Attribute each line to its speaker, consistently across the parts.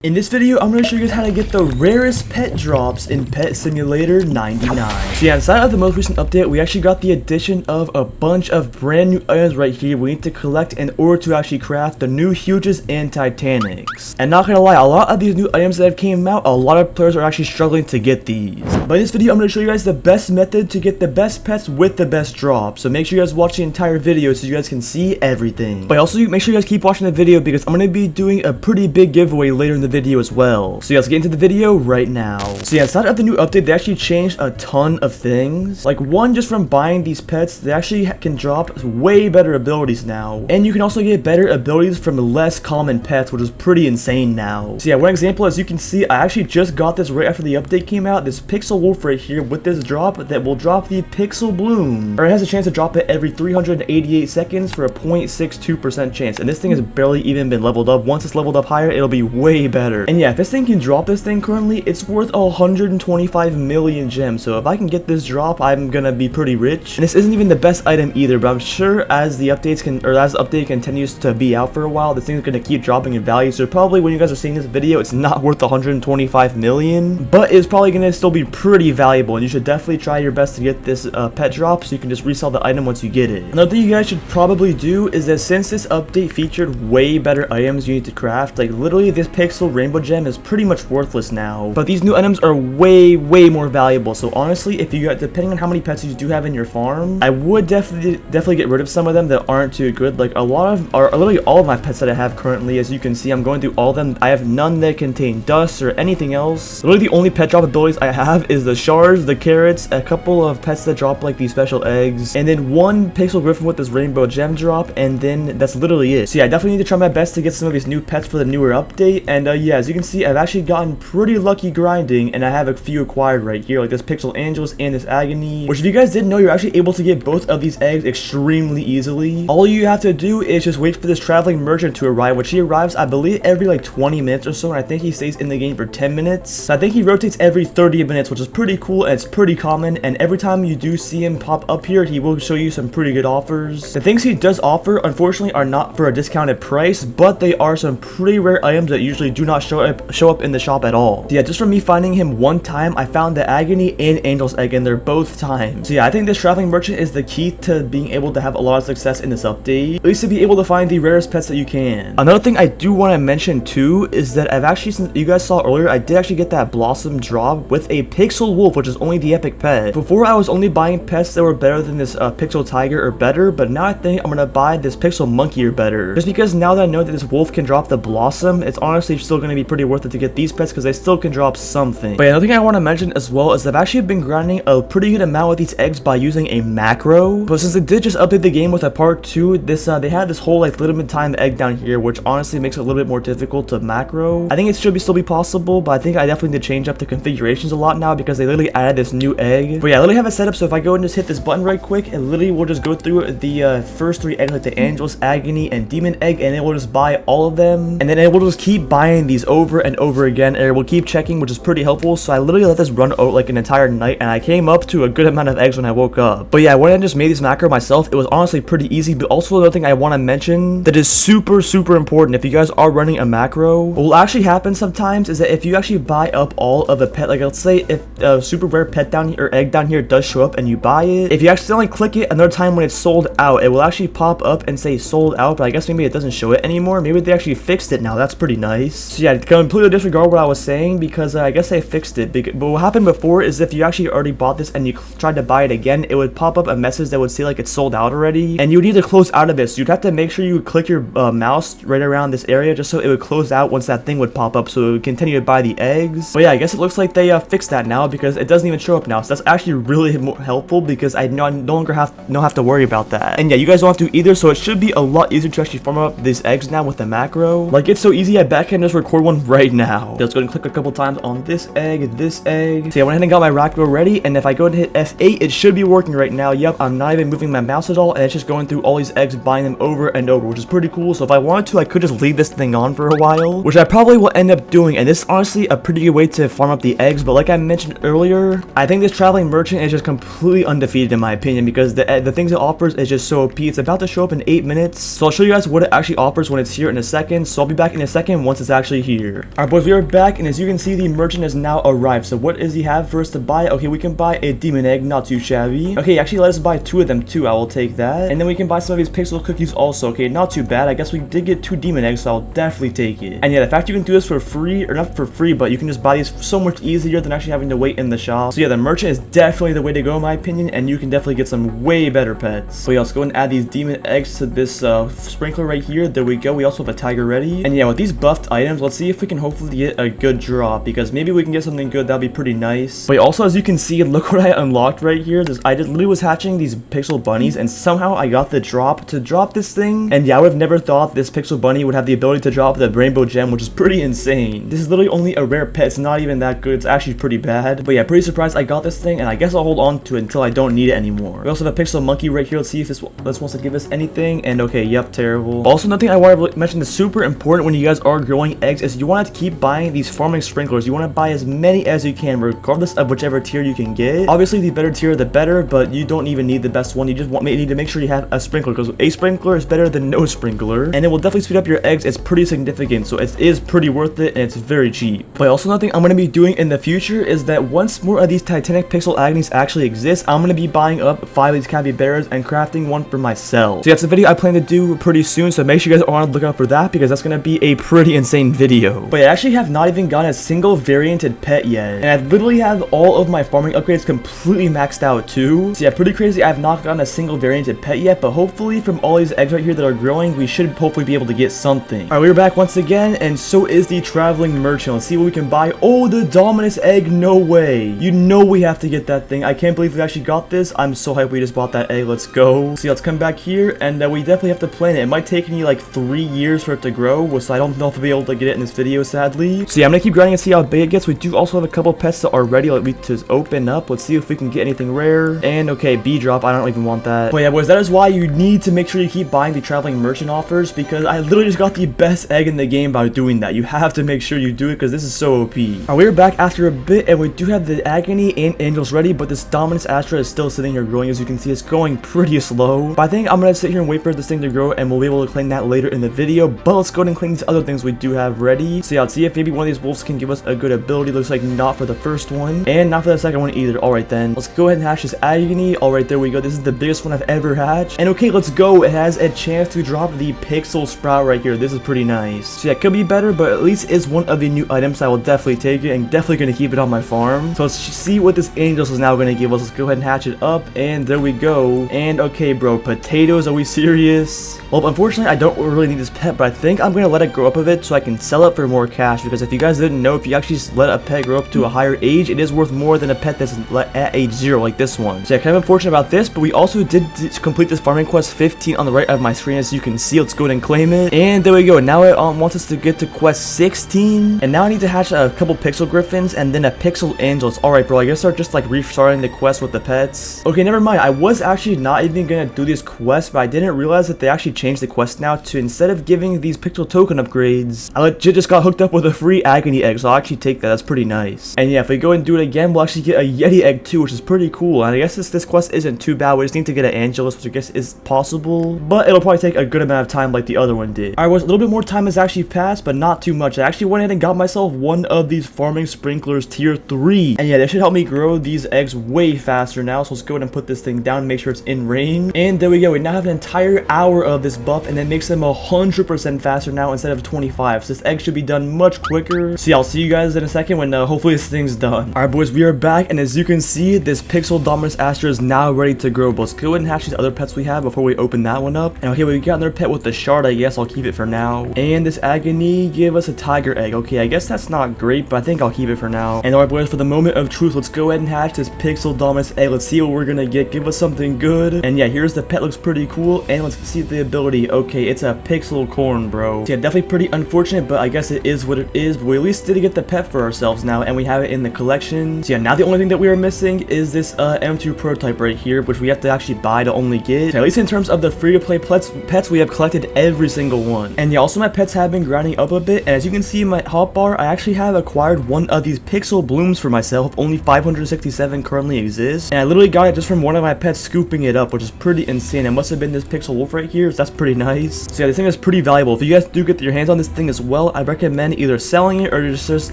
Speaker 1: In this video, I'm going to show you guys how to get the rarest pet drops in Pet Simulator 99. So yeah, inside of the most recent update, we actually got the addition of a bunch of brand new items right here we need to collect in order to actually craft the new Huges and Titanics. And not gonna lie, a lot of these new items that have came out, a lot of players are actually struggling to get these. But in this video, I'm going to show you guys the best method to get the best pets with the best drops. So make sure you guys watch the entire video so you guys can see everything. But also, make sure you guys keep watching the video because I'm going to be doing a pretty big giveaway later in the video as well. So yeah, let's get into the video right now. So yeah, inside of the new update, they actually changed a ton of things. Like one, just from buying these pets, they actually can drop way better abilities now. And you can also get better abilities from less common pets, which is pretty insane now. So yeah, one example, as you can see, I actually just got this right after the update came out. This Pixel Wolf right here with this drop that will drop the Pixel Bloom. Or it has a chance to drop it every 388 seconds for a 0.62% chance. And this thing has barely even been leveled up. Once it's leveled up higher, it'll be way better. And yeah, if this thing can drop this thing currently, it's worth 125 million gems. So if I can get this drop, I'm gonna be pretty rich. And this isn't even the best item either, but I'm sure as the updates as the update continues to be out for a while, this thing's gonna keep dropping in value. So probably when you guys are seeing this video, it's not worth 125 million, but it's probably gonna still be pretty valuable. And you should definitely try your best to get this pet drop so you can just resell the item once you get it. Another thing you guys should probably do is that since this update featured way better items you need to craft, like literally this Pixel Rainbow gem is pretty much worthless now, but these new items are way more valuable. So honestly, if you got, depending on how many pets you do have in your farm, I would definitely get rid of some of them that aren't too good. Like literally all of my pets that I have currently, as you can see, I'm going through all of them. I have none that contain dust or anything else. Literally the only pet drop abilities I have is the shards, the carrots, a couple of pets that drop like these special eggs, and then one Pixel Griffin with this rainbow gem drop, and then that's literally it. So yeah, I definitely need to try my best to get some of these new pets for the newer update. And yeah, as you can see, I've actually gotten pretty lucky grinding, and I have a few acquired right here, like this Pixel Angelus and this Agony, which if you guys didn't know, you're actually able to get both of these eggs extremely easily. All you have to do is just wait for this traveling merchant to arrive, which he arrives, I believe, every like 20 minutes or so, and I think he stays in the game for 10 minutes. So I think he rotates every 30 minutes, which is pretty cool, and it's pretty common, and every time you do see him pop up here, he will show you some pretty good offers. The things he does offer, unfortunately, are not for a discounted price, but they are some pretty rare items that usually do not show up in the shop at all. So yeah, just from me finding him one time, I found the Agony and Angel's Egg in there both times. So yeah, I think this traveling merchant is the key to being able to have a lot of success in this update, at least to be able to find the rarest pets that you can. Another thing I do want to mention too is that I've actually, since you guys saw earlier, I did actually get that Blossom drop with a Pixel Wolf, which is only the epic pet. Before, I was only buying pets that were better than this Pixel Tiger or better, but now I think I'm gonna buy this Pixel Monkey or better, just because now that I know that this wolf can drop the Blossom, it's honestly still gonna be pretty worth it to get these pets because they still can drop something. But yeah, another thing I want to mention as well is I've actually been grinding a pretty good amount with these eggs by using a macro, but since they did just update the game with a part 2, they had this whole like limited time egg down here, which honestly makes it a little bit more difficult to macro. I think it should still be possible, but I think I definitely need to change up the configurations a lot now because they literally added this new egg. But yeah, I literally have it set up so if I go and just hit this button right quick, it literally will just go through the first 3 eggs, like the Angelus, Agony, and Demon Egg, and it will just buy all of them, and then it will just keep buying these over and over again, and it will keep checking, which is pretty helpful. So I literally let this run out like an entire night, and I came up to a good amount of eggs when I woke up. But yeah, when I just made this macro myself, it was honestly pretty easy. But also another thing I want to mention that is super important if you guys are running a macro, what will actually happen sometimes is that if you actually buy up all of a pet, like let's say if a super rare pet down here or egg down here does show up and you buy it, if you accidentally click it another time when it's sold out, it will actually pop up and say sold out, but I guess maybe it doesn't show it anymore. Maybe they actually fixed it now. That's pretty nice. So yeah, completely disregard what I was saying because I guess they fixed it. But what happened before is if you actually already bought this and you tried to buy it again, it would pop up a message that would say like it's sold out already, and you would need to close out of it. So you'd have to make sure you would click your mouse right around this area just so it would close out once that thing would pop up, so it would continue to buy the eggs. But yeah, I guess it looks like they fixed that now because it doesn't even show up now. So that's actually really helpful because I no longer have to worry about that. And yeah, you guys don't have to either, so it should be a lot easier to actually farm up these eggs now with the macro. Like it's so easy, I bet I can just record one right now. Let's go and click a couple times on this egg, this egg. So yeah, I went ahead and got my macro ready, and if I go and hit F8, it should be working right now. Yep, I'm not even moving my mouse at all, and it's just going through all these eggs, buying them over and over, which is pretty cool. So if I wanted to, I could just leave this thing on for a while, which I probably will end up doing, and this is honestly a pretty good way to farm up the eggs. But like I mentioned said earlier, I think this traveling merchant is just completely undefeated in my opinion, because the things it offers is just so OP. It's about to show up in 8 minutes, so I'll show you guys what it actually offers when it's here in a second. So I'll be back in a second once it's actually here. Alright boys, we are back, and as you can see, the merchant has now arrived. So what does he have for us to buy? Okay, we can buy a demon egg, not too shabby. Okay, actually let us buy 2 of them too, I will take that. And then we can buy some of these pixel cookies also. Okay, not too bad. I guess we did get 2 demon eggs, so I'll definitely take it. And yeah, the fact you can do this for free, or not for free, but you can just buy these so much easier than actually having to wait in the shop. So yeah, the merchant is definitely the way to go in my opinion, and you can definitely get some way better pets. So yeah, let's go and add these demon eggs to this sprinkler right here. There we go. We also have a tiger ready. And yeah, with these buffed items, let's see if we can hopefully get a good drop, because maybe we can get something good. That'd be pretty nice. But also, as you can see, look what I unlocked right here. I just literally was hatching these pixel bunnies, and somehow I got the drop to drop this thing. And yeah, I would have never thought this pixel bunny would have the ability to drop the rainbow gem, which is pretty insane. This is literally only a rare pet. It's not even that good. It's actually pretty bad. But yeah, pretty surprised I got this thing, and I guess I'll hold on to it until I don't need it anymore. We also have a pixel monkey right here. Let's see if this wants to give us anything. And okay, yep, terrible. Also, another thing I want to mention is super important when you guys are growing eggs is you want to keep buying these farming sprinklers. You want to buy as many as you can, regardless of whichever tier you can get. Obviously, the better tier, the better, but you don't even need the best one. You just need to make sure you have a sprinkler, because a sprinkler is better than no sprinkler, and it will definitely speed up your eggs. It's pretty significant, so it is pretty worth it, and it's very cheap. But also, another thing I'm going to be doing in the future is that once more of these Titanic pixel agonies actually exist, I'm going to be buying up 5 of these capybaras and crafting one for myself. So that's a video I plan to do pretty soon, so make sure you guys are on the lookout for that, because that's going to be a pretty insane video. But I actually have not even gotten a single varianted pet yet, and I literally have all of my farming upgrades completely maxed out too. So yeah, pretty crazy. I have not gotten a single varianted pet yet, but hopefully from all these eggs right here that are growing, we should hopefully be able to get something. Alright, we're back once again, and so is the traveling merchant. Let's see what we can buy. Oh, the Dominus egg. No way. You know we have to get that thing. I can't believe we actually got this. I'm so hyped we just bought that egg. Let's go. So yeah, let's come back here, and we definitely have to plant it. It might take me like 3 years for it to grow, so I don't know if I'll be able to get it in this video, sadly. So yeah, I'm gonna keep grinding and see how big it gets. We do also have a couple pets that are ready to open up. Let's see if we can get anything rare. And okay, B drop. I don't even want that. But yeah, boys, that is why you need to make sure you keep buying the traveling merchant offers, because I literally just got the best egg in the game by doing that. You have to make sure you do it, because this is so OP. Alright, we're back after a bit, and we do have the agony and angels ready, but this Dominus Astra is still sitting here growing. As you can see, it's going pretty slow. But I think I'm gonna sit here and wait for this thing to grow, and we'll be able to claim that later in the video. But let's go ahead and claim these other things we do have ready. So yeah, let's see if maybe one of these wolves can give us a good ability. Looks like not for the first one, and not for the second one either. Alright then, let's go ahead and hatch this agony. Alright, there we go. This is the biggest one I've ever hatched. And okay, let's go. It has a chance to drop the pixel sprout right here. This is pretty nice. So yeah, it could be better, but at least it's one of the new items. I will definitely take it, and definitely gonna keep it on my farm. So let's see what this angels is now gonna give us. Let's go ahead and hatch it up, and there we go. And okay, bro, potatoes, are we serious? Well, unfortunately, I don't really need this pet, but I think I'm gonna let it grow up a bit so I can sell it for more cash, because if you guys didn't know, if you actually let a pet grow up to a higher age, it is worth more than a pet that's at age 0 like this one. So yeah, kind of unfortunate about this, but we also did complete this farming quest 15 on the right of my screen, as you can see. Let's go ahead and claim it, and there we go. Now it wants us to get to quest 16, and now I need to hatch a couple pixel griffins and then a pixel angels. Alright, bro, I guess they're just like restarting the quest with the pets. Okay, never mind. I was actually not even gonna do this quest, but I didn't realize that they actually changed the quest now to, instead of giving these pixel token upgrades, I legit just got hooked up with a free agony egg, so I'll actually take that. That's pretty nice. And yeah, if we go and do it again, we'll actually get a Yeti egg too, which is pretty cool. And I guess this quest isn't too bad. We just need to get an Angelus, which I guess is possible, but it'll probably take a good amount of time like the other one did. Alright, a little bit more time has actually passed, but not too much. I actually went ahead and got myself one of these farming sprinklers tier 3, and yeah, this should help me grow these eggs way faster now. So let's go ahead and put this thing down and make sure it's in range. And there we go. We now have an entire hour of this buff, and that makes them 100% faster now instead of 25. So this egg should be done much quicker. So yeah, I'll see you guys in a second when hopefully this thing's done. Alright, boys, we are back, and as you can see, this pixel Dominus Astra is now ready to grow. But let's go ahead and hatch these other pets we have before we open that one up. And okay, we got another pet with the shard. I guess I'll keep it for now. And this agony gave us a tiger egg. Okay, I guess that's not great, but I think I'll keep it for now. And alright, boys, for the moment of truth, let's go ahead and hatch this pixel Dominus egg. Let's see what we're gonna get. Give us something good. And yeah, here's the pet. Looks pretty cool. And let's see the ability. Okay, it's a pixel corn, bro. So yeah, definitely pretty unfortunate, but I guess it is what it is. But we at least did get the pet for ourselves now, and we have it in the collection. So yeah, now the only thing that we are missing is this M2 prototype right here, which we have to actually buy to only get. So at least in terms of the free-to-play pets, we have collected every single one. And yeah, also my pets have been grinding up a bit, and as you can see in my hotbar, I actually have acquired one of these pixel blooms for myself. Only 567 currently exist, and I literally got it just from one of my pets scooping it up, which is pretty insane. It must have been this pixel wolf right here, so that's pretty nice. So yeah, this thing is pretty valuable. If you guys do get your hands on this thing as well, I recommend either selling it or just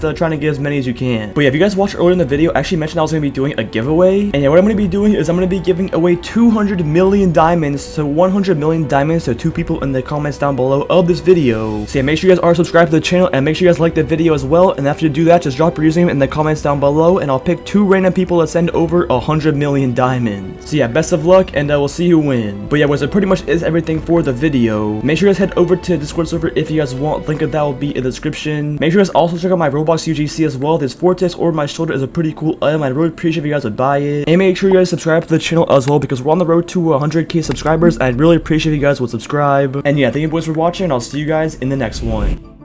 Speaker 1: trying to get as many as you can. But yeah, if you guys watched earlier in the video, I actually mentioned I was going to be doing a giveaway, and yeah, what I'm going to be doing is I'm going to be giving away 200 million diamonds to 100 million diamonds to 2 people in the comments down below of this video. So yeah, make sure you guys are subscribed to the channel, and make sure you guys like the video as well. And after you do that, just drop your username in the comments down below, and I'll pick 2 random people to send over 100 million diamonds. So yeah, best of luck, and we'll see who wins. But yeah, that pretty much is everything for the video. Make sure you guys head over to the Discord server if you guys want. Link of that will be in the description. Make sure you guys also check out my Roblox UGC as well. This vortex over my shoulder is a pretty cool item. I'd really appreciate if you guys would buy it. And make sure you guys subscribe to the channel as well, because we're on the road to 100k subscribers. I'd really appreciate if you guys would subscribe. And yeah, thank you boys for watching, and I'll see you guys in the next one.